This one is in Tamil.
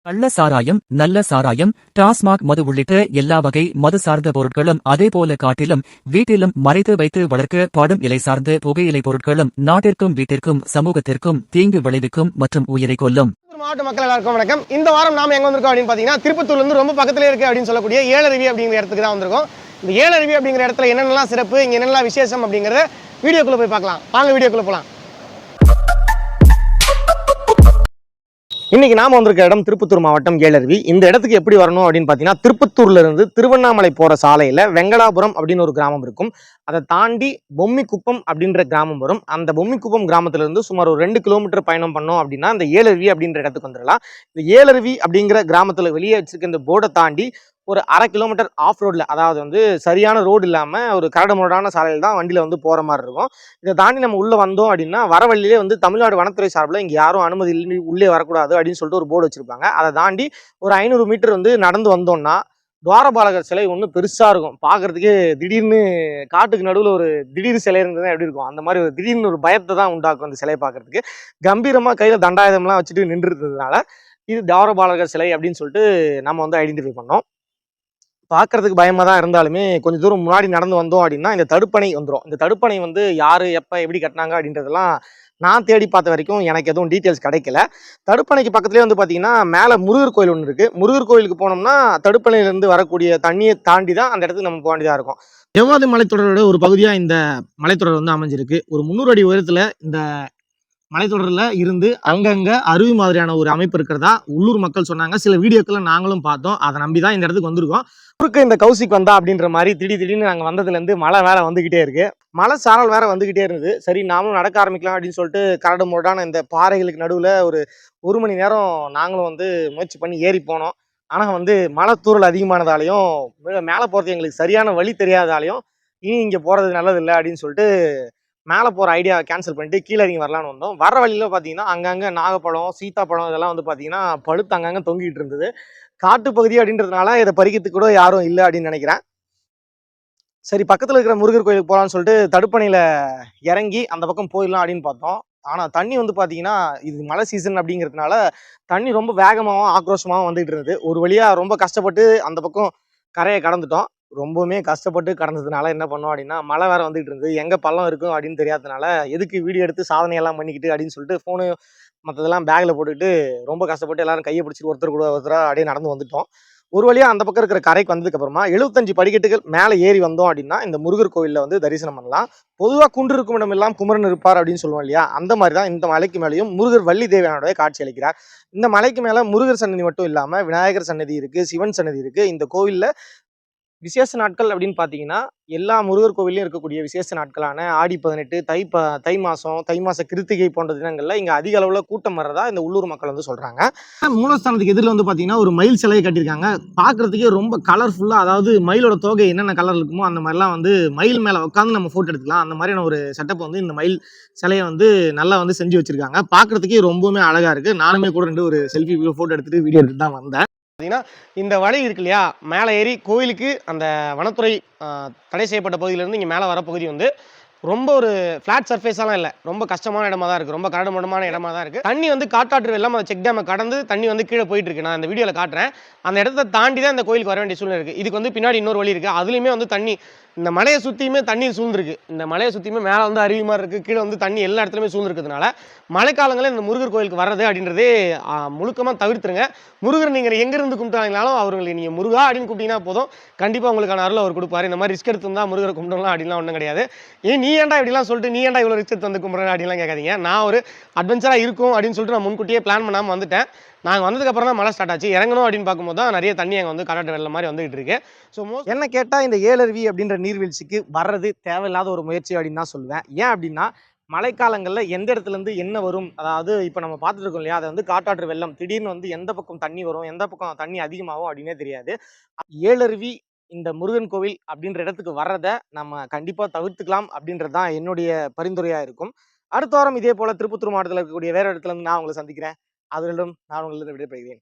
கள்ள சாராயம், நல்ல சாராயம், டாஸ்மாக் மது உள்ளிட்ட எல்லா வகை மது சார்ந்த பொருட்களும் அதேபோல காட்டிலும் வீட்டிலும் மறைத்து வைத்து வளர்க்க படும் இலை சார்ந்த புகையிலை பொருட்களும் நாட்டிற்கும் வீட்டிற்கும் சமூகத்திற்கும் தீங்கு விளைவிக்கும் மற்றும் உயிரை கொல்லும். மாவட்ட மக்கள் எல்லாருக்கும் வணக்கம். இந்த வாரம் நாம எங்க வந்திருக்கோம் அப்படின்னு பாத்தீங்கன்னா, திருப்பத்தூர்ல இருந்து ரொம்ப பக்கத்துல இருக்கு அப்படின்னு சொல்லக்கூடிய ஏழருவி அப்படிங்கிற இடத்துக்கு தான் வந்திருக்கோம். இந்த ஏழருவி அப்படிங்கிற இடத்துல என்னென்னலாம் சிறப்பு, இங்க என்னென்னலாம் விசேஷம் அப்படிங்கறத வீடியோக்குள்ள போய் பார்க்கலாம். வாங்க வீடியோக்குள்ள போலாம். இன்னைக்கு நாம வந்திருக்க இடம் திருப்பத்தூர் மாவட்டம் ஏழருவி. இந்த இடத்துக்கு எப்படி வரணும் அப்படின்னு பாத்தீங்கன்னா, திருப்பத்தூர்ல இருந்து திருவண்ணாமலை போற சாலையில வெங்கடாபுரம் அப்படின்னு ஒரு கிராமம் இருக்கும். அதை தாண்டி பொம்மிக்குப்பம் அப்படின்ற கிராமம் வரும். அந்த பொம்மிக்குப்பம் கிராமத்துல இருந்து சுமார் ஒரு 2 கிலோமீட்டர் பயணம் பண்ணோம் அப்படின்னா இந்த ஏழருவி அப்படின்ற இடத்துக்கு வந்துடலாம். இந்த ஏழருவி அப்படிங்கிற கிராமத்துல வெளியே வச்சிருக்க இந்த போர்டை தாண்டி ஒரு 1/2 கிலோமீட்டர் ஆஃப் ரோட்ல, அதாவது சரியான ரோடு இல்லாம ஒரு கரடுமுரடான சாலையில் தான் வண்டியில போற மாதிரி இருக்கும். இதை தாண்டி நம்ம உள்ள வந்தோம் அப்படின்னா வர வழியிலே தமிழ்நாடு வனத்துறை சார்பில் இங்க யாரும் அனுமதி இல்லை, உள்ளே வரக்கூடாது அப்படின்னு சொல்லிட்டு ஒரு போர்டு வச்சிருப்பாங்க. அதை தாண்டி ஒரு 500 மீட்டர் நடந்து வந்தோம்னா துவாரபாலகர் சிலை ஒன்று பெருசா இருக்கும். பார்க்கறதுக்கே திடீர்னு காட்டுக்கு நடுவில் ஒரு திடீர் சிலை இருந்ததுன்னா எப்படி இருக்கும், அந்த மாதிரி ஒரு திடீர்னு ஒரு பயத்தை தான் உண்டாக்கும். அந்த சிலை பார்க்கறதுக்கு கம்பீரமா கையில தண்டாயுதம்லாம் வச்சுட்டு நின்று இருந்ததுனால இது துவாரபாலகர் சிலை அப்படின்னு சொல்லிட்டு நம்ம ஐடென்டிஃபை பண்ணோம். பார்க்கறதுக்கு பயமா தான் இருந்தாலுமே கொஞ்சம் தூரம் முன்னாடி நடந்து வந்தோம் அப்படின்னா இந்த தடுப்பணை வந்துடும். இந்த தடுப்பணை யாரு எப்போ எப்படி கட்டினாங்க அப்படின்றதெல்லாம் நான் தேடி பார்த்த வரைக்கும் எனக்கு எதுவும் டீட்டெயில்ஸ் கிடைக்கல. தடுப்பணைக்கு பக்கத்துலேயே பார்த்தீங்கன்னா மேலே முருகர் கோயில் ஒன்று இருக்குது. முருகர் கோயிலுக்கு போனோம்னா தடுப்பணையிலேருந்து வரக்கூடிய தண்ணியை தாண்டி தான் அந்த இடத்துக்கு நம்ம போக வேண்டியதாக இருக்கும். ஜவ்வாது மலைத்தொடரோட ஒரு பகுதியாக இந்த மலைத்தொடர் அமைஞ்சிருக்கு. ஒரு 300 அடி உயரத்தில் இந்த மலைத்தொடரில் இருந்து அங்கங்க அருவி மாதிரியான ஒரு அமைப்பு இருக்கிறதா உள்ளூர் மக்கள் சொன்னாங்க. சில வீடியோக்களை நாங்களும் பார்த்தோம். அதை நம்பி தான் இந்த இடத்துக்கு வந்திருக்கோம். குறுக்க இந்த கௌசிக் வந்தா அப்படின்ற மாதிரி திடீர்னு நாங்கள் வந்ததுலேருந்து மழை வேற வந்துகிட்டே இருக்கு. மழை சாரல் வேற வந்துகிட்டே இருந்தது. சரி நாமளும் நடக்க ஆரம்பிக்கலாம் அப்படின்னு சொல்லிட்டு கரடு முரடான இந்த பாறைகளுக்கு நடுவில் ஒரு மணி நேரம் நாங்களும் முயற்சி பண்ணி ஏறி போனோம். ஆனால் மழை தூறல் அதிகமானதாலையும் மேலே போகிறது எங்களுக்கு சரியான வழி தெரியாதாலையும் இனி இங்கே போகிறது நல்லதில்லை அப்படின்னு சொல்லிட்டு மேலே போகிற ஐடியா கேன்சல் பண்ணிட்டு கீழே இறங்கி வரலான்னு வந்தோம். வர வழியில் பார்த்தீங்கன்னா அங்கங்கே நாகப்பழம், சீத்தாப்பழம் இதெல்லாம் பார்த்தீங்கன்னா பழுத்து அங்கங்கே தொங்கிட்டு இருந்தது. காட்டுப்பகுதி அப்படின்றதுனால இதை பறிக்கிறதுக்கு கூட யாரும் இல்லை அப்படின்னு நினைக்கிறேன். சரி பக்கத்தில் இருக்கிற முருகர் கோயிலுக்கு போகலான்னு சொல்லிட்டு தடுப்பணையில் இறங்கி அந்த பக்கம் போயிடலாம் அப்படின்னு பார்த்தோம். ஆனால் தண்ணி பார்த்தீங்கன்னா இது மழை சீசன் அப்படிங்கிறதுனால தண்ணி ரொம்ப வேகமாகவும் ஆக்ரோஷமாகவும் வந்துகிட்டு இருந்தது. ஒரு வழியாக ரொம்ப கஷ்டப்பட்டு அந்த பக்கம் கரையை கடந்துட்டோம். ரொம்பவுமே கஷ்டப்பட்டு கடந்ததுனால என்ன பண்ணோம் அப்படின்னா மழை வேற வந்துட்டு இருந்தது. எங்கே பள்ளம் இருக்கும் அப்படின்னு தெரியாததுனால எதுக்கு வீடியோ எடுத்து சாதனையெல்லாம் பண்ணிக்கிட்டு அப்படின்னு சொல்லிட்டு ஃபோனு மற்றதெல்லாம் பேக்கில் போட்டுக்கிட்டு ரொம்ப கஷ்டப்பட்டு எல்லாரும் கையை பிடிச்சிட்டு ஒருத்தர் கூட ஒருத்தராக அப்படியே நடந்து வந்துட்டோம். ஒரு வழியாக அந்த பக்கம் இருக்கிற கரைக்கு வந்ததுக்கப்புறமா 75 படிக்கட்டுகள் மேலே ஏறி வந்தோம் அப்படின்னா இந்த முருகர் கோயிலில் தரிசனம் பண்ணலாம். பொதுவாக குன்று இருக்கும் இடம் எல்லாம் குமரன் இருப்பார் அப்படின்னு சொல்லுவோம் இல்லையா, அந்த மாதிரி தான் இந்த மலைக்கு மேலேயும் முருகர் வள்ளி தேவியானோட காட்சி அளிக்கிறார். இந்த மலைக்கு மேலே முருகர் சன்னதி மட்டும் இல்லாமல் விநாயகர் சன்னதி இருக்குது, சிவன் சன்னதி இருக்குது. இந்த கோவிலில் விசேஷ நாட்கள் அப்படின்னு பார்த்தீங்கன்னா எல்லா முருகர் கோவிலையும் இருக்கக்கூடிய விசேஷ நாட்களான ஆடி 18, தை மாசம் கிருத்திகை போன்ற தினங்கள்ல இங்க அதிக அளவுல கூட்டம் வர்றதா இந்த உள்ளூர் மக்கள் சொல்றாங்க. மூலஸ்தானத்துக்கு எதிரில் பார்த்தீங்கன்னா ஒரு மயில் சிலையை கட்டியிருக்காங்க. பார்க்கறதுக்கே ரொம்ப கலர்ஃபுல்லா, அதாவது மயிலோட தோகை என்னென்ன கலர் இருக்குமோ அந்த மாதிரிலாம் மயில் மேல உட்காந்து நம்ம போட்டோ எடுத்துக்கலாம். அந்த மாதிரியான ஒரு செட்டப் இந்த மயில் சிலையை நல்லா செஞ்சு வச்சிருக்காங்க. பார்க்கறதுக்கே ரொம்பவுமே அழகா இருக்கு. நானுமே கூட ஒரு செல்ஃபி போட்டோ எடுத்துட்டு வீடியோ எடுத்துட்டு தான் வந்தேன். இந்த வழி இருக்கு இல்லையா, மேலே ஏறி கோயிலுக்கு அந்த வனத்துறை தடை செய்யப்பட்ட பகுதியிலிருந்து இங்கே மேலே வர பகுதி ரொம்ப ஒரு ஃபிளாட் சர்ஃபேஸாலாம் இல்லை, ரொம்ப கஷ்டமான இடமா தான் இருக்குது. ரொம்ப கரடுமுரடான இடமா தான் இருக்குது. தண்ணி காட்டாற்று வெள்ளம் அந்த செக் டேமை கடந்து தண்ணி கீழே போயிட்டு இருக்கு. நான் இந்த வீடியோவில் காட்டுறேன். அந்த இடத்த தாண்டி தான் இந்த கோயிலுக்கு வர வேண்டிய சூழ்நிலை இருக்குது. இதுக்கு பின்னாடி இன்னொரு வழி இருக்குது. அதுலேயுமே தண்ணி இந்த மலையை சுற்றியுமே தண்ணீர் சூழ்ந்துருக்கு. இந்த மலையை சுற்றியுமே மேலே அருவி மாதிரி இருக்குது, கீழே தண்ணி எல்லா இடத்துலையுமே சூழ்ந்துருக்கிறதுனால மழைக்காலங்களில் இந்த முருகர் கோயிலுக்கு வர்றது அப்படின்றதே முழுக்கமாக தவிர்த்துருங்க. முருகர் நீங்கள் எங்கேருந்து கும்பிட்டாங்கனாலும் அவர்களை நீங்கள் முருகா அப்படின்னு கூப்பிட்டீங்கன்னா போதும், கண்டிப்பாக உங்களுக்கான அருள் அவர் கொடுப்பாரு. இந்த மாதிரி ரிஸ்க் எடுத்து இருந்தால் முருகரை கும்பிடலாம் அப்படின்லாம் ஒன்றும் கிடையாது. நீ ஏன்டா இப்படிலாம் சொல்லிட்டு நீ ஏன்டா இவ்வளோ ரிஸ்க் எடுத்து கும்பிட்றேன் அப்படின்லாம் கேட்காதீங்க. நான் ஒரு அட்வென்ச்சராக இருக்கும் அப்படின்னு சொல்லிட்டு நான் முன்கூட்டியே பிளான் பண்ணாமல் வந்துட்டேன். நாங்கள் வந்ததுக்கப்புறம் தான் மழை ஸ்டார்ட் ஆச்சு. இறங்கணும் அப்படின்னு பார்க்கும்போது தான் நிறைய தண்ணி அங்கே காட்டாற்று வெள்ளம் மாதிரி வந்துகிட்டு இருக்கு. ஸோ என்ன கேட்டால் இந்த ஏழருவி அப்படின்ற நீர்வீழ்ச்சிக்கு வர்றது தேவையில்லாத ஒரு முயற்சி அப்படின்னு தான் சொல்லுவேன். ஏன் அப்படின்னா மழைக்காலங்களில் எந்த இடத்துலேருந்து என்ன வரும், அதாவது இப்போ நம்ம பார்த்துட்டு இருக்கோம் இல்லையா, அதை காட்டாற்று வெள்ளம் திடீர்னு எந்த பக்கம் தண்ணி வரும், எந்த பக்கம் தண்ணி அதிகமாகும் அப்படின்னே தெரியாது. ஏழருவி இந்த முருகன் கோவில் அப்படின்ற இடத்துக்கு வர்றதை நம்ம கண்டிப்பாக தவிர்த்துக்கலாம் அப்படின்றது தான் என்னுடைய பரிந்துரையாக இருக்கும். அடுத்த வாரம் இதே போல் திருப்பத்தூர் மாவட்டத்தில் இருக்கக்கூடிய வேறு இடத்துல இருந்து நான் உங்களை சந்திக்கிறேன். அதிலும் நான் உங்களிடம் விடைபெறுகிறேன்.